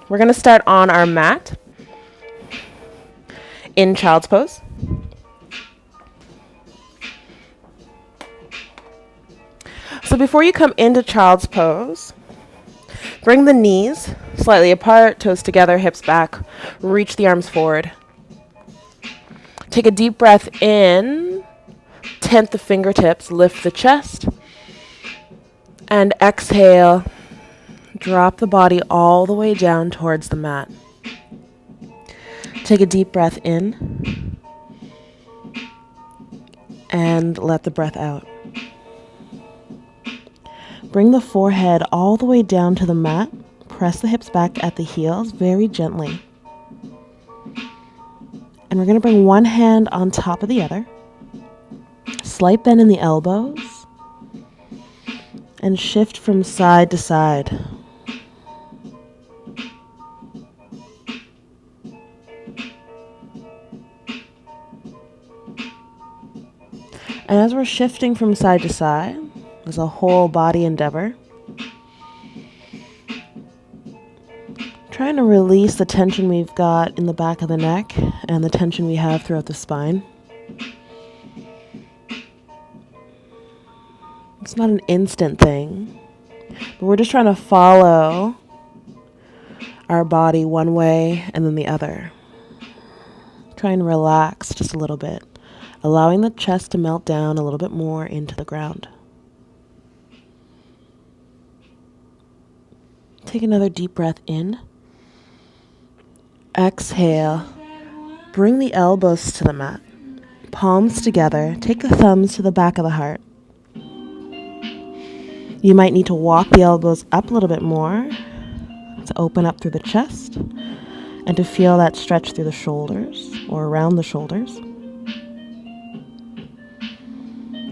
We're going to start on our mat in child's pose. So before you come into child's pose, bring the knees slightly apart, toes together, hips back. Reach the arms forward. Take a deep breath in. Tent the fingertips. Lift the chest. And exhale. Drop the body all the way down towards the mat. Take a deep breath in. And let the breath out. Bring the forehead all the way down to the mat. Press the hips back at the heels very gently. And we're going to bring one hand on top of the other. Slight bend in the elbows. And shift from side to side. And as we're shifting from side to side, as a whole body endeavor, trying to release the tension we've got in the back of the neck and the tension we have throughout the spine. It's not an instant thing, but we're just trying to follow our body one way and then the other. Trying to relax just a little bit, allowing the chest to melt down a little bit more into the ground. Take another deep breath in. Exhale. Bring the elbows to the mat. Palms together. Take the thumbs to the back of the heart. You might need to walk the elbows up a little bit more to open up through the chest and to feel that stretch through the shoulders or around the shoulders.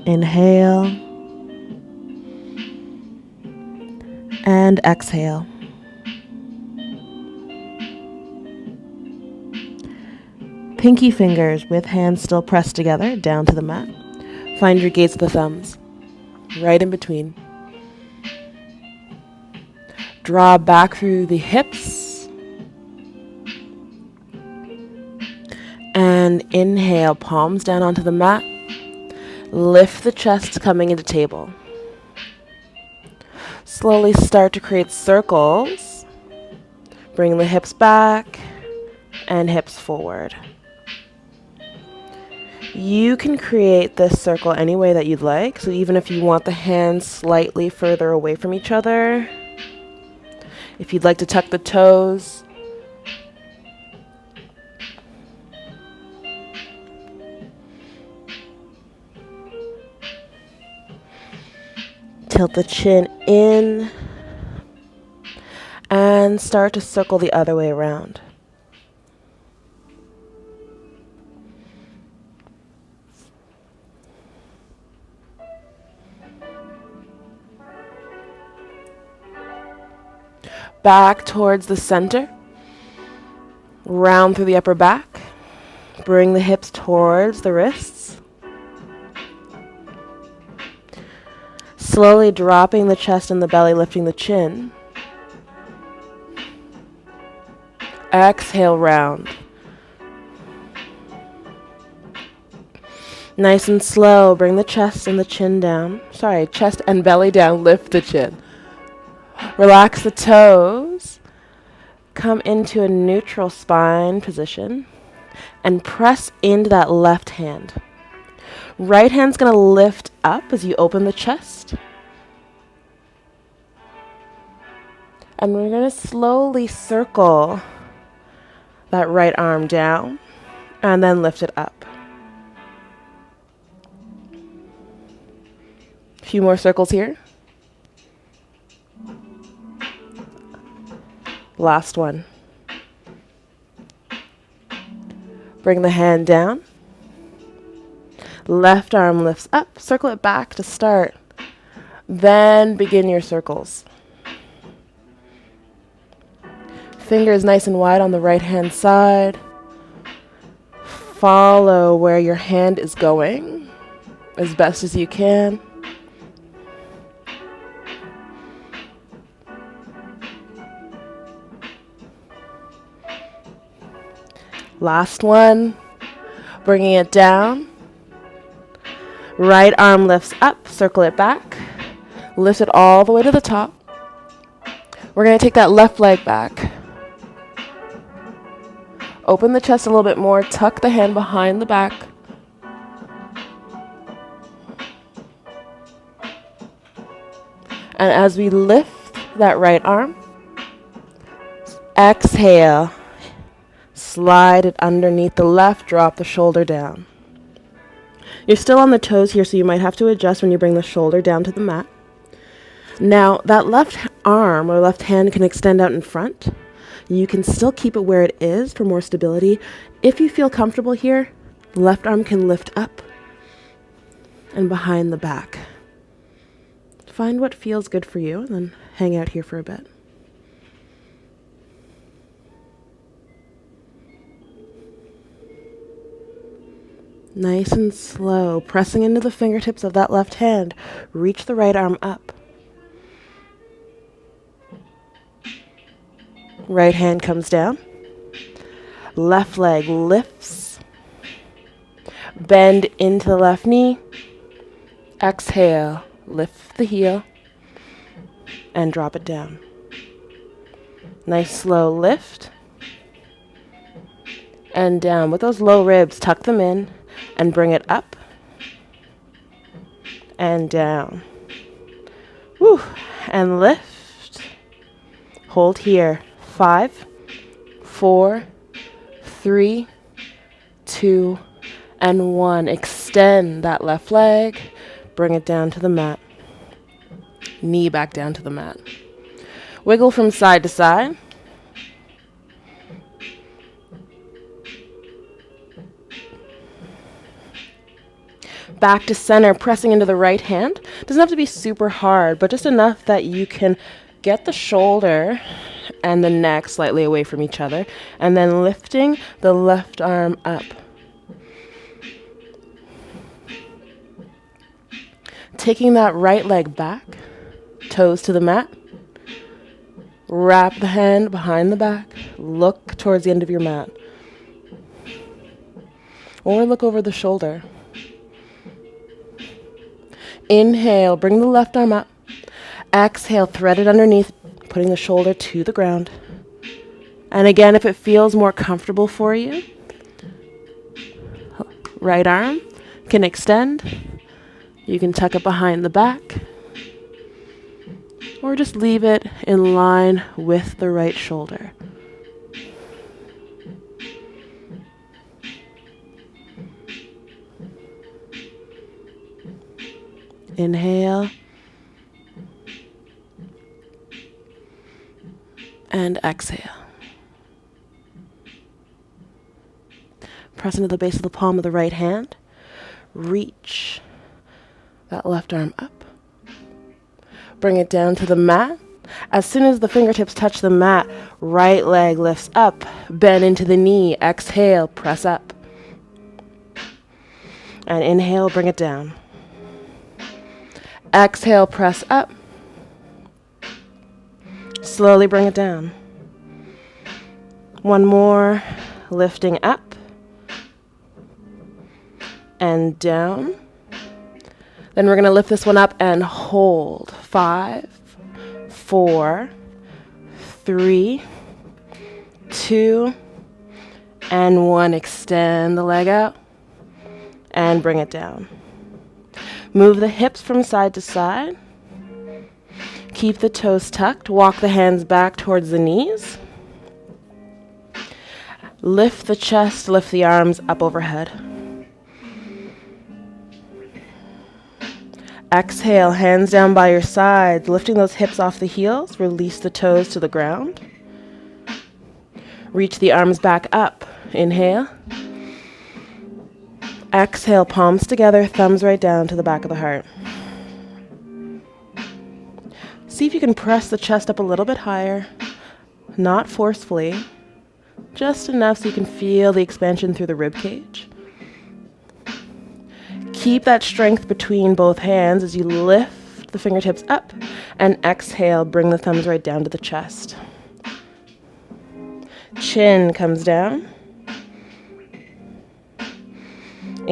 Inhale and exhale. Pinky fingers with hands still pressed together down to the mat. Find your gaze of the thumbs, right in between. Draw back through the hips. And inhale, palms down onto the mat. Lift the chest coming into table. Slowly start to create circles. Bring the hips back and hips forward. You can create this circle any way that you'd like. So even if you want the hands slightly further away from each other, if you'd like to tuck the toes, tilt the chin in and start to circle the other way around. Back towards the center. Round through the upper back. Bring the hips towards the wrists. Slowly dropping the chest and the belly, lifting the chin. Exhale, round. Nice and slow, bring the chest and the chin down. Chest and belly down, lift the chin. Relax the toes. Come into a neutral spine position and press into that left hand. Right hand's going to lift up as you open the chest. And we're going to slowly circle that right arm down and then lift it up. A few more circles here. Last one. Bring the hand down. Left arm lifts up. Circle it back to start. Then begin your circles. Fingers nice and wide on the right hand side. Follow where your hand is going as best as you can. Last one. Bringing it down. Right arm lifts up, circle it back. Lift it all the way to the top. We're going to take that left leg back. Open the chest a little bit more, tuck the hand behind the back. And as we lift that right arm, exhale, slide it underneath the left, drop the shoulder down. You're still on the toes here, so you might have to adjust when you bring the shoulder down to the mat. Now, that left arm or left hand can extend out in front. You can still keep it where it is for more stability. If you feel comfortable here, the left arm can lift up and behind the back. Find what feels good for you, and then hang out here for a bit. Nice and slow, pressing into the fingertips of that left hand. Reach the right arm up. Right hand comes down. Left leg lifts. Bend into the left knee. Exhale, lift the heel and drop it down. Nice slow lift. And down. With those low ribs, tuck them in and bring it up and down. Woo. And lift. Hold here. 5, 4, 3, 2, and 1. Extend that left leg. Bring it down to the mat. Knee back down to the mat. Wiggle from side to side. Back to center, pressing into the right hand. Doesn't have to be super hard, but just enough that you can get the shoulder and the neck slightly away from each other, and then lifting the left arm up. Taking that right leg back, toes to the mat. Wrap the hand behind the back. Look towards the end of your mat. Or look over the shoulder. Inhale, bring the left arm up. Exhale, thread it underneath, putting the shoulder to the ground. And again, if it feels more comfortable for you, right arm can extend. You can tuck it behind the back. Or just leave it in line with the right shoulder. Inhale. And exhale. Press into the base of the palm of the right hand. Reach that left arm up. Bring it down to the mat. As soon as the fingertips touch the mat, right leg lifts up. Bend into the knee. Exhale, press up. And inhale, bring it down. Exhale, press up. Slowly bring it down. One more, lifting up and down. Then we're going to lift this one up and hold. 5, 4, 3, 2, and 1. Extend the leg out and bring it down. Move the hips from side to side. Keep the toes tucked. Walk the hands back towards the knees. Lift the chest, lift the arms up overhead. Exhale, hands down by your sides, lifting those hips off the heels. Release the toes to the ground. Reach the arms back up. Inhale. Exhale, palms together, thumbs right down to the back of the heart. See if you can press the chest up a little bit higher, not forcefully, just enough so you can feel the expansion through the rib cage. Keep that strength between both hands as you lift the fingertips up and exhale, bring the thumbs right down to the chest. Chin comes down.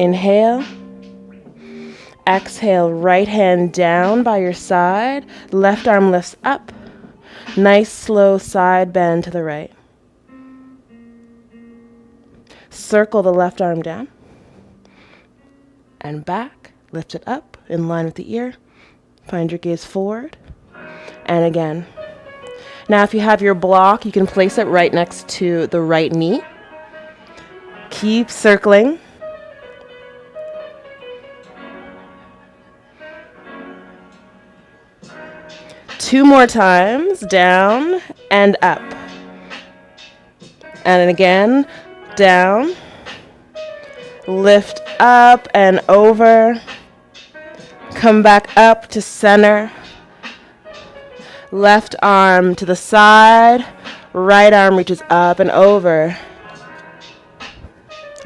Inhale. Exhale, right hand down by your side. Left arm lifts up. Nice slow side bend to the right. Circle the left arm down. And back. Lift it up in line with the ear. Find your gaze forward. And again. Now if you have your block, you can place it right next to the right knee. Keep circling. Two more times, down and up. And again, down. Lift up and over. Come back up to center. Left arm to the side. Right arm reaches up and over.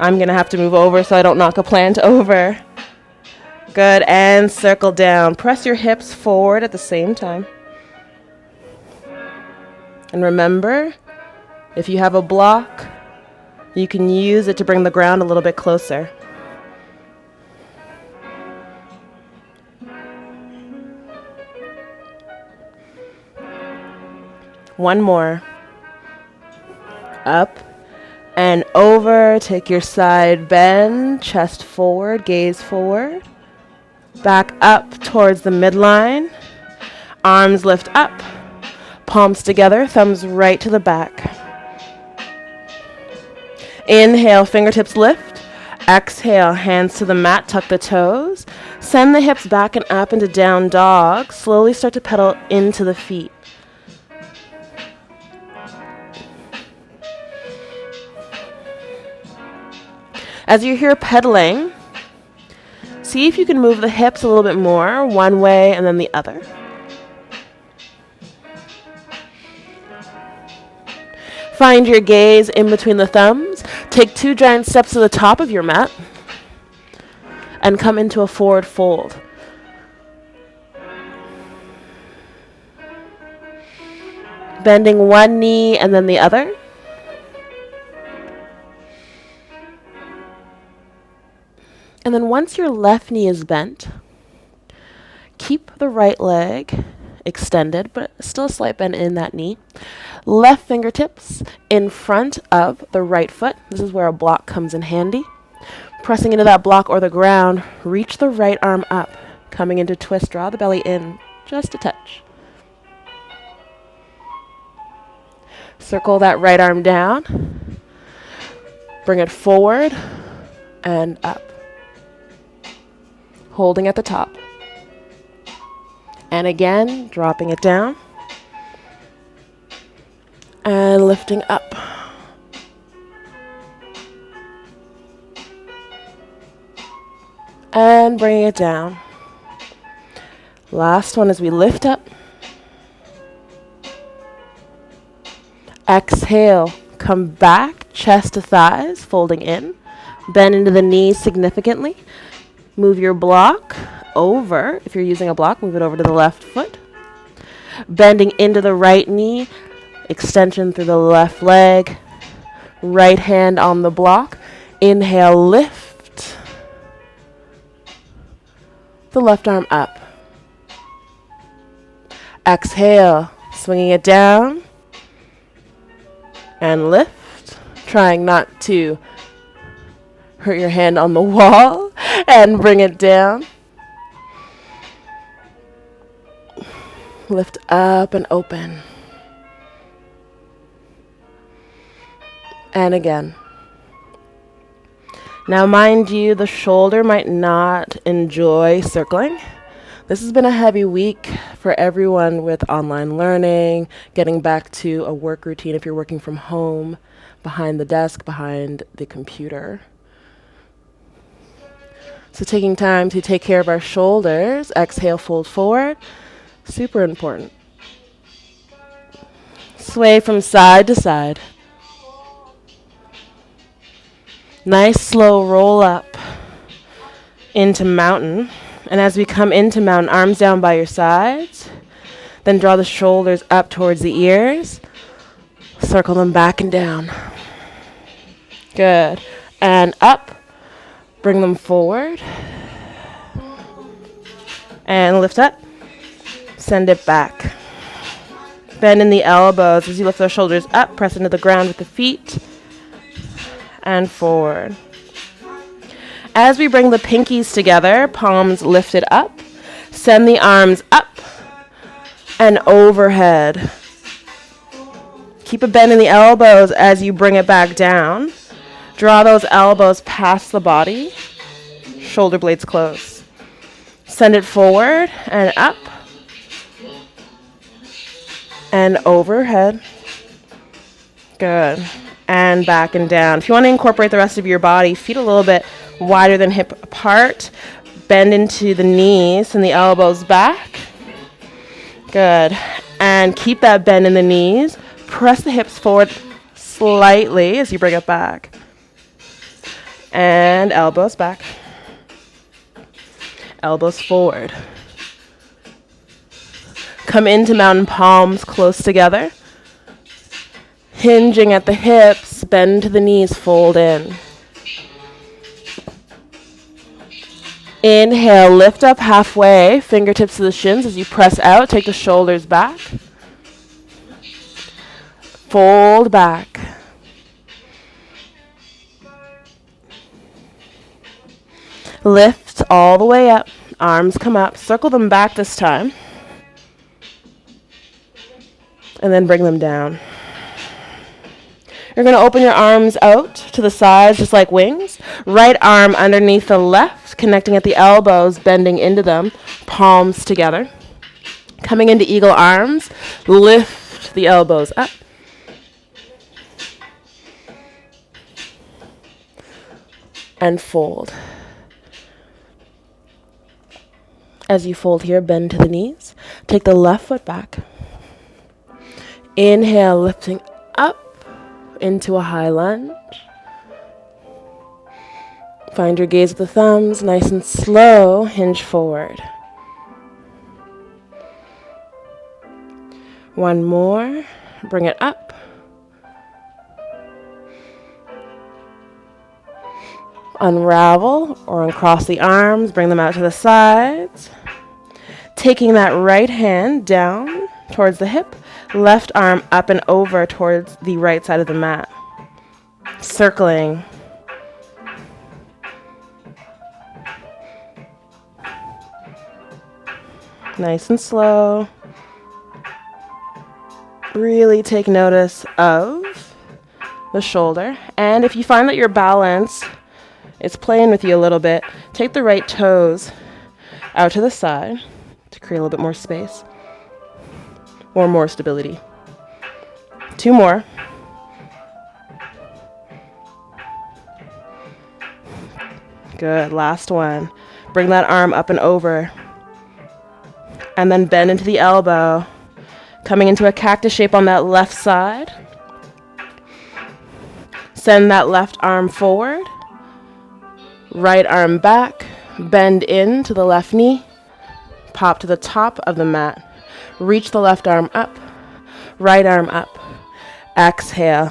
I'm going to have to move over so I don't knock a plant over. Good, and circle down. Press your hips forward at the same time. And remember, if you have a block, you can use it to bring the ground a little bit closer. One more. Up and over. Take your side bend, chest forward, gaze forward. Back up towards the midline. Arms lift up. Palms together, thumbs right to the back. Inhale, fingertips lift. Exhale, hands to the mat, tuck the toes. Send the hips back and up into down dog. Slowly start to pedal into the feet. As you're here pedaling, see if you can move the hips a little bit more, one way and then the other. Find your gaze in between the thumbs. Take 2 giant steps to the top of your mat and come into a forward fold. Bending one knee and then the other. And then once your left knee is bent, keep the right leg extended, but still a slight bend in that knee. Left fingertips in front of the right foot. This is where a block comes in handy. Pressing into that block or the ground, reach the right arm up. Coming into twist, draw the belly in just a touch. Circle that right arm down. Bring it forward and up. Holding at the top. And again, dropping it down. And lifting up. And bringing it down. Last one as we lift up. Exhale, come back, chest to thighs, folding in. Bend into the knees significantly. Move your block over. If you're using a block, move it over to the left foot. Bending into the right knee. Extension through the left leg. Right hand on the block. Inhale, lift. The left arm up. Exhale, swinging it down. And lift. Trying not to hurt your hand on the wall. And bring it down. Lift up and open. And again. Now, mind you, the shoulder might not enjoy circling. This has been a heavy week for everyone with online learning, getting back to a work routine if you're working from home, behind the desk, behind the computer. So taking time to take care of our shoulders. Exhale, fold forward. Super important. Sway from side to side. Nice slow roll up into mountain. And as we come into mountain, arms down by your sides. Then draw the shoulders up towards the ears. Circle them back and down. Good. And up. Bring them forward. And lift up. Send it back. Bend in the elbows as you lift those shoulders up. Press into the ground with the feet. And forward. As we bring the pinkies together, palms lifted up. Send the arms up and overhead. Keep a bend in the elbows as you bring it back down. Draw those elbows past the body. Shoulder blades close. Send it forward and up. And overhead. Good. And back and down. If you want to incorporate the rest of your body, feet a little bit wider than hip apart. Bend into the knees and the elbows back. Good. And keep that bend in the knees. Press the hips forward slightly as you bring it back. And elbows back. Elbows forward. Come into mountain palms close together. Hinging at the hips, bend to the knees, fold in. Inhale, lift up halfway, fingertips to the shins as you press out. Take the shoulders back. Fold back. Lift all the way up. Arms come up. Circle them back this time. And then bring them down. You're going to open your arms out to the sides just like wings. Right arm underneath the left, connecting at the elbows, bending into them. Palms together. Coming into eagle arms. Lift the elbows up. And fold. As you fold here, bend to the knees. Take the left foot back. Inhale, lifting up into a high lunge. Find your gaze with the thumbs, nice and slow, hinge forward. One more, bring it up. Unravel or uncross the arms, bring them out to the sides. Taking that right hand down towards the hip, left arm up and over towards the right side of the mat. Circling. Nice and slow. Really take notice of the shoulder. And if you find that your balance is playing with you a little bit, take the right toes out to the side to create a little bit more space or more stability. Two more. Good, last one. Bring that arm up and over. And then bend into the elbow. Coming into a cactus shape on that left side. Send that left arm forward. Right arm back. Bend into the left knee. Pop to the top of the mat. Reach the left arm up. Right arm up. Exhale.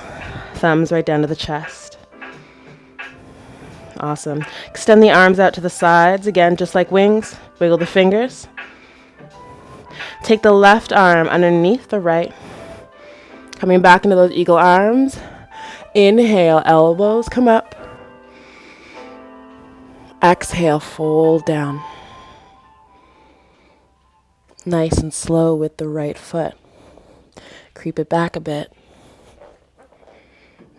Thumbs right down to the chest. Awesome. Extend the arms out to the sides. Again, just like wings. Wiggle the fingers. Take the left arm underneath the right. Coming back into those eagle arms. Inhale, elbows come up. Exhale, fold down. Nice and slow with the right foot. Creep it back a bit.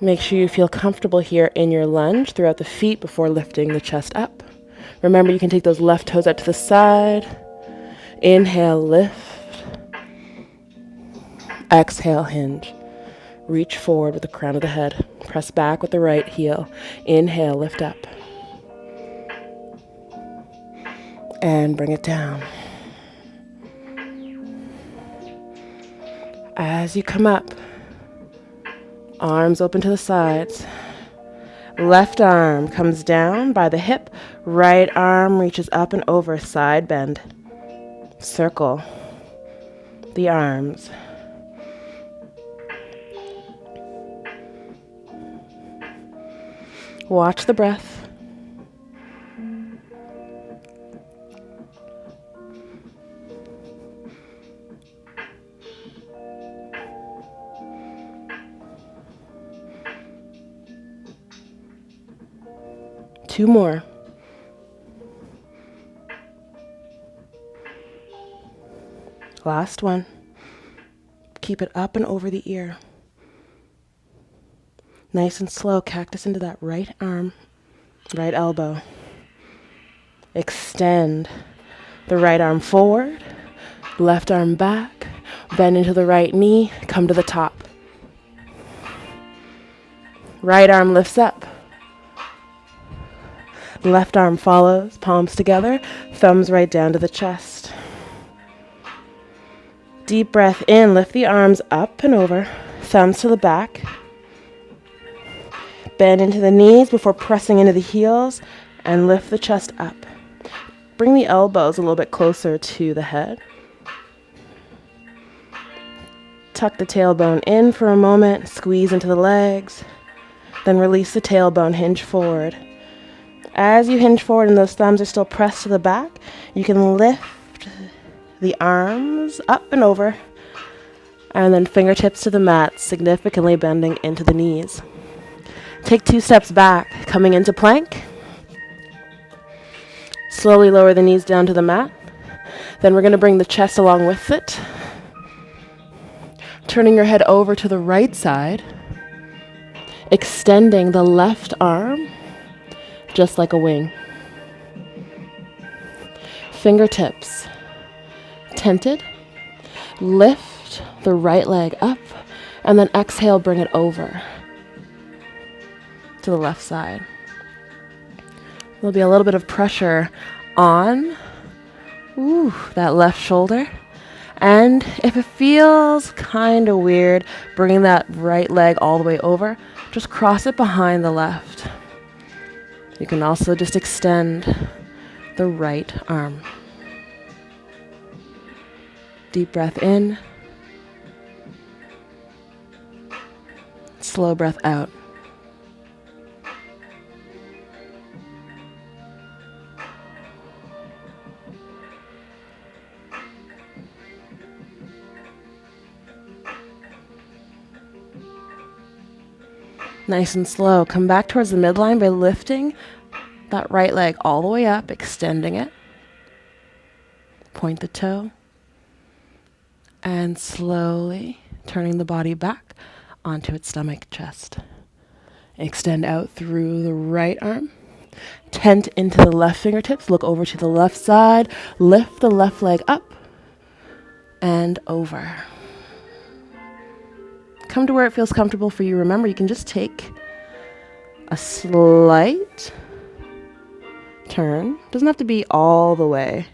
Make sure you feel comfortable here in your lunge throughout the feet before lifting the chest up. Remember, you can take those left toes out to the side. Inhale, lift. Exhale, hinge. Reach forward with the crown of the head. Press back with the right heel. Inhale, lift up. And bring it down. As you come up, arms open to the sides. Left arm comes down by the hip. Right arm reaches up and over, side bend. Circle the arms. Watch the breath. 2 more. Last one. Keep it up and over the ear. Nice and slow, cactus into that right arm, right elbow. Extend the right arm forward, left arm back, bend into the right knee, come to the top. Right arm lifts up. Left arm follows, palms together, thumbs right down to the chest. Deep breath in, lift the arms up and over, thumbs to the back. Bend into the knees before pressing into the heels and lift the chest up. Bring the elbows a little bit closer to the head. Tuck the tailbone in for a moment, squeeze into the legs, then release the tailbone, hinge forward. As you hinge forward and those thumbs are still pressed to the back, you can lift the arms up and over, and then fingertips to the mat, significantly bending into the knees. Take 2 steps back, coming into plank. Slowly lower the knees down to the mat. Then we're going to bring the chest along with it. Turning your head over to the right side. Extending the left arm, just like a wing. Fingertips tented. Lift the right leg up, and then exhale, bring it over to the left side. There'll be a little bit of pressure on that left shoulder. And if it feels kind of weird, bringing that right leg all the way over, just cross it behind the left. You can also just extend the right arm. Deep breath in. Slow breath out. Nice and slow. Come back towards the midline by lifting that right leg all the way up, extending it. Point the toe. And slowly turning the body back onto its stomach, chest. Extend out through the right arm. Tent into the left fingertips. Look over to the left side. Lift the left leg up and over. Come to where it feels comfortable for you. Remember, you can just take a slight turn. Doesn't have to be all the way.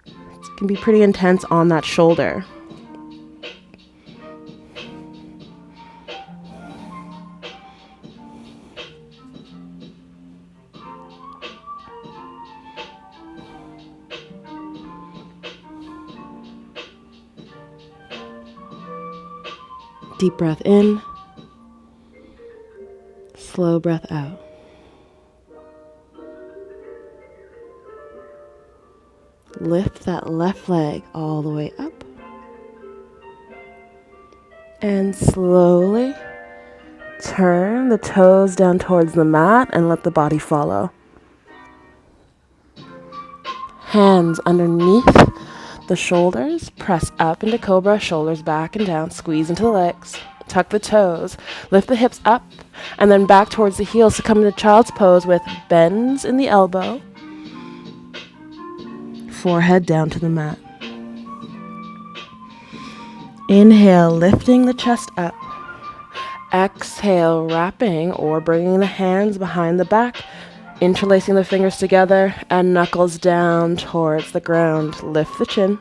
It can be pretty intense on that shoulder. Deep breath in, slow breath out. Lift that left leg all the way up. And slowly turn the toes down towards the mat and let the body follow. Hands underneath the shoulders, press up into cobra, shoulders back and down, squeeze into the legs, tuck the toes, lift the hips up, and then back towards the heels to come into child's pose with bends in the elbow, forehead down to the mat. Inhale, lifting the chest up. Exhale, wrapping or bringing the hands behind the back, interlacing the fingers together and knuckles down towards the ground. Lift the chin.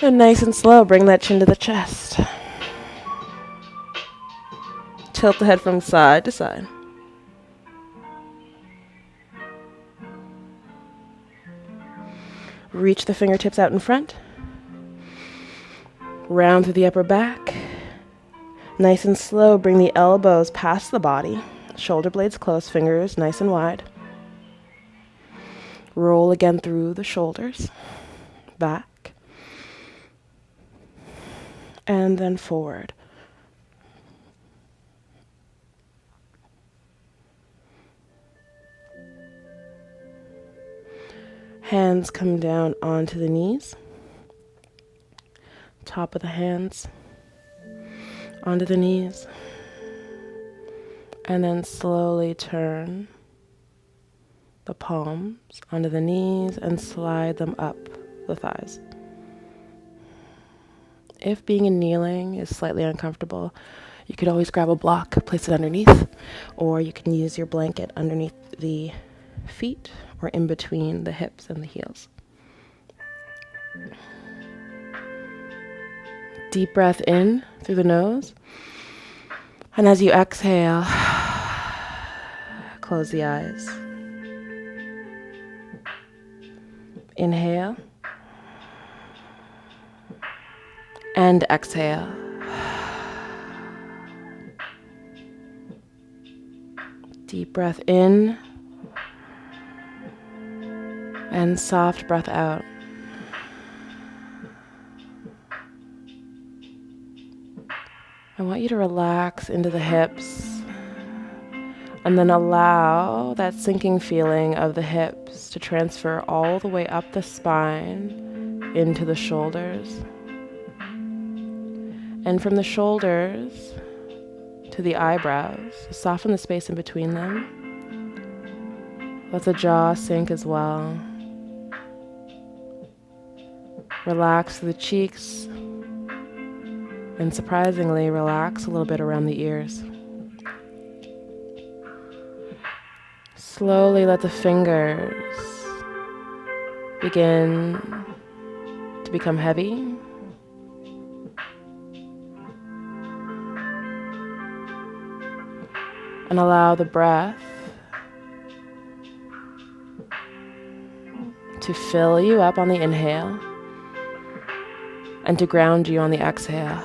And nice and slow, bring that chin to the chest. Tilt the head from side to side. Reach the fingertips out in front. Round through the upper back. Nice and slow, bring the elbows past the body. Shoulder blades close, fingers nice and wide. Roll again through the shoulders. Back. And then forward. Hands come down onto the knees. Top of the hands onto the knees. And then slowly turn the palms onto the knees and slide them up the thighs. If being in kneeling is slightly uncomfortable, you could always grab a block, place it underneath, or you can use your blanket underneath the feet or in between the hips and the heels. Deep breath in through the nose. And as you exhale, close the eyes. Inhale. And exhale. Deep breath in. And soft breath out. I want you to relax into the hips and then allow that sinking feeling of the hips to transfer all the way up the spine into the shoulders. And from the shoulders to the eyebrows, soften the space in between them. Let the jaw sink as well. Relax the cheeks. And surprisingly, relax a little bit around the ears. Slowly let the fingers begin to become heavy. And allow the breath to fill you up on the inhale and to ground you on the exhale.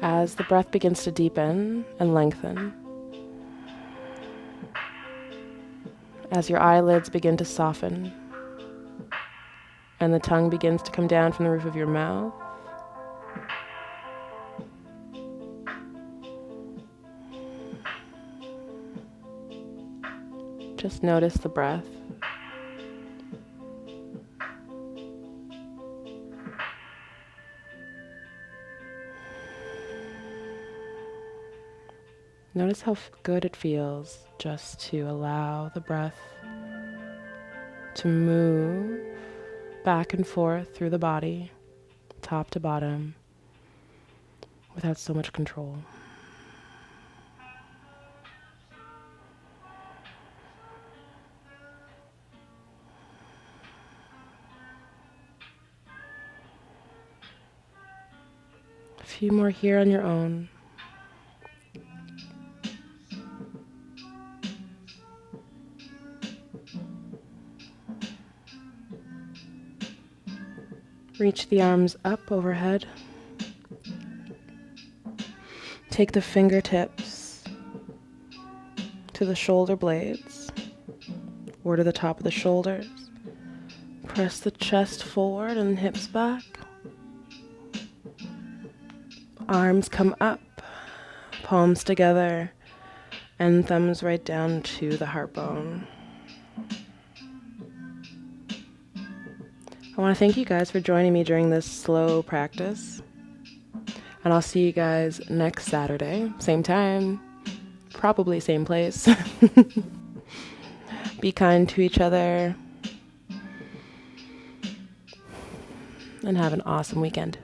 As the breath begins to deepen and lengthen, as your eyelids begin to soften, and the tongue begins to come down from the roof of your mouth, just notice the breath. Notice how good it feels just to allow the breath to move back and forth through the body, top to bottom, without so much control. A few more here on your own. Reach the arms up overhead. Take the fingertips to the shoulder blades or to the top of the shoulders. Press the chest forward and hips back. Arms come up, palms together, and thumbs right down to the heart bone. I want to thank you guys for joining me during this slow practice. And I'll see you guys next Saturday, same time, probably same place. Be kind to each other and have an awesome weekend.